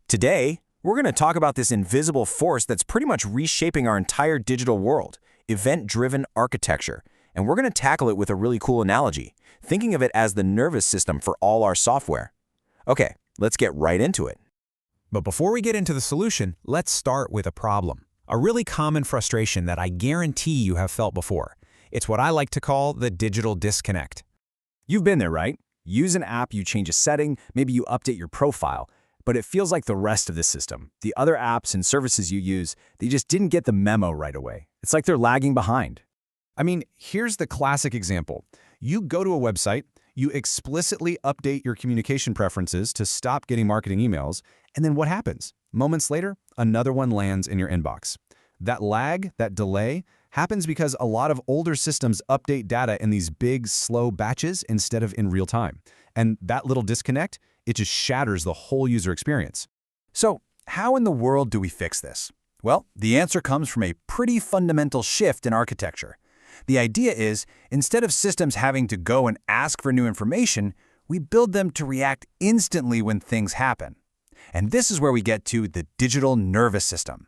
Today, we're going to talk about this invisible force that's pretty much reshaping our entire digital world, event-driven architecture. And we're going to tackle it with a really cool analogy, thinking of it as the nervous system for all our software. Okay, let's get right into it. But before we get into the solution, let's start with a problem. A really common frustration that I guarantee you have felt before. It's what I like to call the digital disconnect. You've been there, right? Use an app, you change a setting, maybe you update your profile, but it feels like the rest of the system, the other apps and services you use, they just didn't get the memo right away. It's like they're lagging behind. I mean, here's the classic example. You go to a website, you explicitly update your communication preferences to stop getting marketing emails, and then what happens? Moments later, another one lands in your inbox. That lag, that delay, happens because a lot of older systems update data in these big, slow batches instead of in real time. And that little disconnect, it just shatters the whole user experience. So, how in the world do we fix this? Well, the answer comes from a pretty fundamental shift in architecture. The idea is, instead of systems having to go and ask for new information, we build them to react instantly when things happen. And this is where we get to the digital nervous system.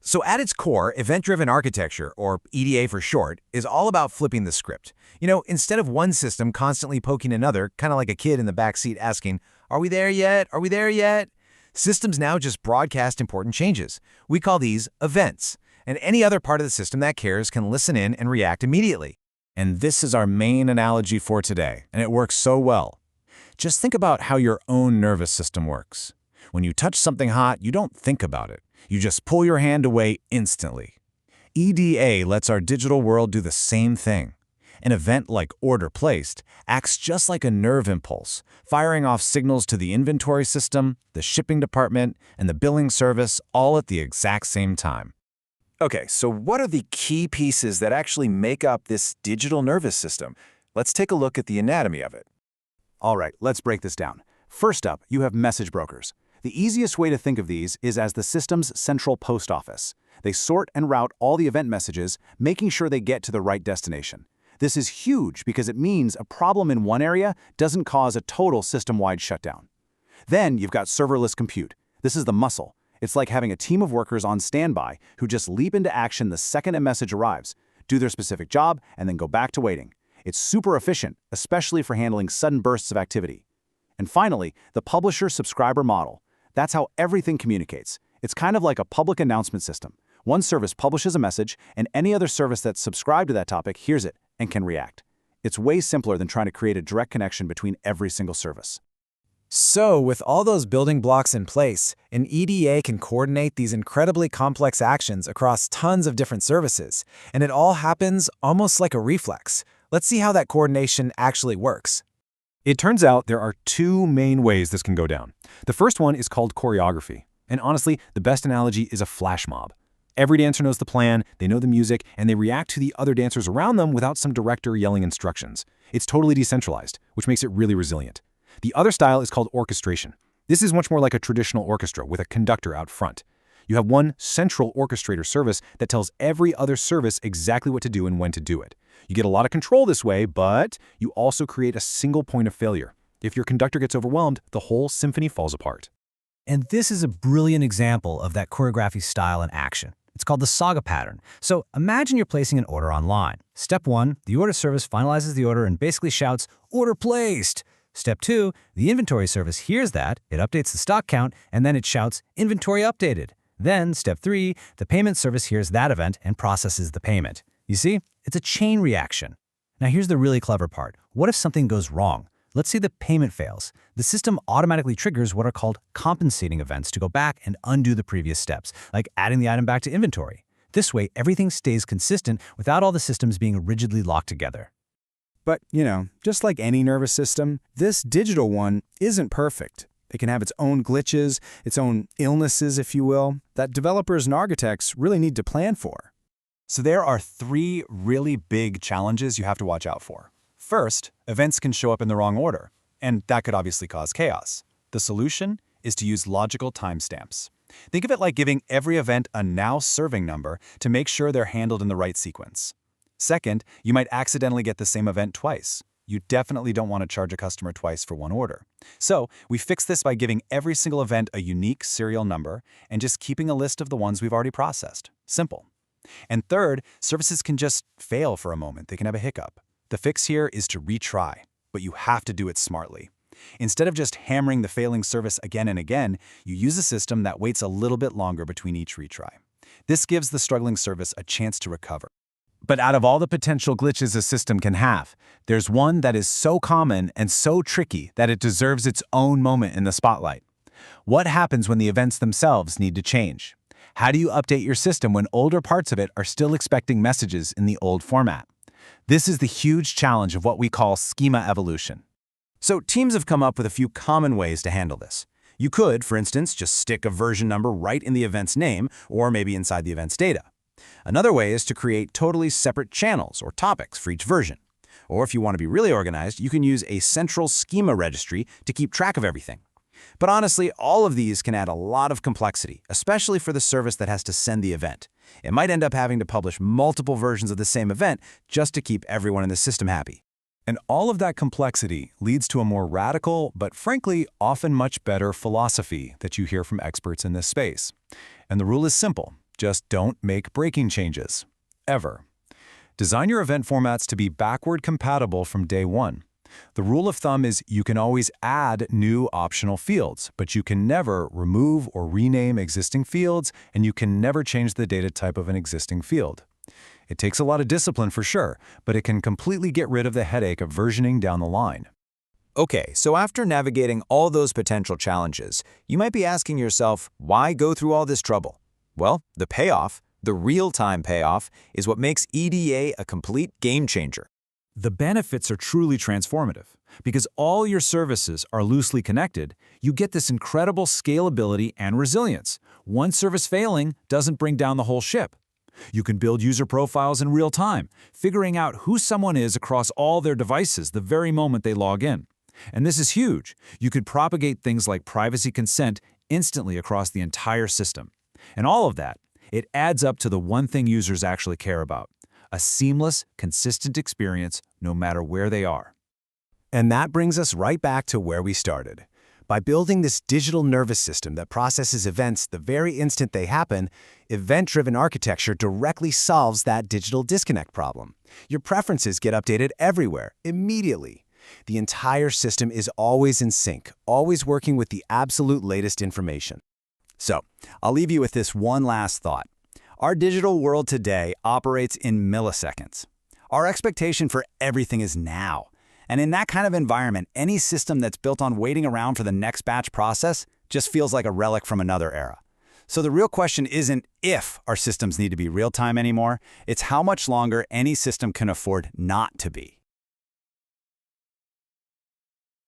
So at its core, event-driven architecture, or EDA for short, is all about flipping the script. Instead of one system constantly poking another, kind of like a kid in the backseat asking, "Are we there yet? Are we there yet?" Systems now just broadcast important changes. We call these events. And any other part of the system that cares can listen in and react immediately. And this is our main analogy for today, and it works so well. Just think about how your own nervous system works. When you touch something hot, you don't think about it. You just pull your hand away instantly. EDA lets our digital world do the same thing. An event like order placed acts just like a nerve impulse, firing off signals to the inventory system, the shipping department, and the billing service all at the exact same time. Okay, so what are the key pieces that actually make up this digital nervous system? Let's take a look at the anatomy of it. All right, let's break this down. First up, you have message brokers. The easiest way to think of these is as the system's central post office. They sort and route all the event messages, making sure they get to the right destination. This is huge because it means a problem in one area doesn't cause a total system-wide shutdown. Then you've got serverless compute. This is the muscle. It's like having a team of workers on standby who just leap into action the second a message arrives, do their specific job, and then go back to waiting. It's super efficient, especially for handling sudden bursts of activity. And finally, the publisher-subscriber model. That's how everything communicates. It's kind of like a public announcement system. One service publishes a message, and any other service that's subscribed to that topic hears it and can react. It's way simpler than trying to create a direct connection between every single service. So, with all those building blocks in place, an EDA can coordinate these incredibly complex actions across tons of different services, and it all happens almost like a reflex. Let's see how that coordination actually works. It turns out there are two main ways this can go down. The first one is called choreography. And honestly, the best analogy is a flash mob. Every dancer knows the plan, they know the music, and they react to the other dancers around them without some director yelling instructions. It's totally decentralized, which makes it really resilient. The other style is called orchestration. This is much more like a traditional orchestra with a conductor out front. You have one central orchestrator service that tells every other service exactly what to do and when to do it. You get a lot of control this way, but you also create a single point of failure. If your conductor gets overwhelmed, the whole symphony falls apart. And this is a brilliant example of that choreography style in action. It's called the saga pattern. So imagine you're placing an order online. Step 1, the order service finalizes the order and basically shouts, "Order placed!" Step 2, the inventory service hears that, it updates the stock count, and then it shouts, "Inventory updated." Then, step 3, the payment service hears that event and processes the payment. You see, it's a chain reaction. Now here's the really clever part. What if something goes wrong? Let's say the payment fails. The system automatically triggers what are called compensating events to go back and undo the previous steps, like adding the item back to inventory. This way, everything stays consistent without all the systems being rigidly locked together. But, just like any nervous system, this digital one isn't perfect. It can have its own glitches, its own illnesses, if you will, that developers and architects really need to plan for. So there are 3 really big challenges you have to watch out for. First, events can show up in the wrong order, and that could obviously cause chaos. The solution is to use logical timestamps. Think of it like giving every event a now serving number to make sure they're handled in the right sequence. Second, you might accidentally get the same event twice. You definitely don't want to charge a customer twice for one order. So we fix this by giving every single event a unique serial number and just keeping a list of the ones we've already processed. Simple. And third, services can just fail for a moment. They can have a hiccup. The fix here is to retry, but you have to do it smartly. Instead of just hammering the failing service again and again, you use a system that waits a little bit longer between each retry. This gives the struggling service a chance to recover. But out of all the potential glitches a system can have, there's one that is so common and so tricky that it deserves its own moment in the spotlight. What happens when the events themselves need to change? How do you update your system when older parts of it are still expecting messages in the old format? This is the huge challenge of what we call schema evolution. So teams have come up with a few common ways to handle this. You could, for instance, just stick a version number right in the event's name or maybe inside the event's data. Another way is to create totally separate channels or topics for each version. Or if you want to be really organized, you can use a central schema registry to keep track of everything. But honestly, all of these can add a lot of complexity, especially for the service that has to send the event. It might end up having to publish multiple versions of the same event just to keep everyone in the system happy. And all of that complexity leads to a more radical, but frankly, often much better philosophy that you hear from experts in this space. And the rule is simple. Just don't make breaking changes. Ever. Design your event formats to be backward compatible from day one. The rule of thumb is you can always add new optional fields, but you can never remove or rename existing fields, and you can never change the data type of an existing field. It takes a lot of discipline for sure, but it can completely get rid of the headache of versioning down the line. Okay, so after navigating all those potential challenges, you might be asking yourself, why go through all this trouble? Well, the payoff, the real-time payoff, is what makes EDA a complete game changer. The benefits are truly transformative. Because all your services are loosely connected, you get this incredible scalability and resilience. One service failing doesn't bring down the whole ship. You can build user profiles in real time, figuring out who someone is across all their devices the very moment they log in. And this is huge. You could propagate things like privacy consent instantly across the entire system. And all of that, it adds up to the one thing users actually care about: a seamless, consistent experience no matter where they are. And that brings us right back to where we started. By building this digital nervous system that processes events the very instant they happen, event-driven architecture directly solves that digital disconnect problem. Your preferences get updated everywhere, immediately. The entire system is always in sync, always working with the absolute latest information. So, I'll leave you with this one last thought. Our digital world today operates in milliseconds. Our expectation for everything is now. And in that kind of environment, any system that's built on waiting around for the next batch process just feels like a relic from another era. So the real question isn't if our systems need to be real-time anymore, it's how much longer any system can afford not to be.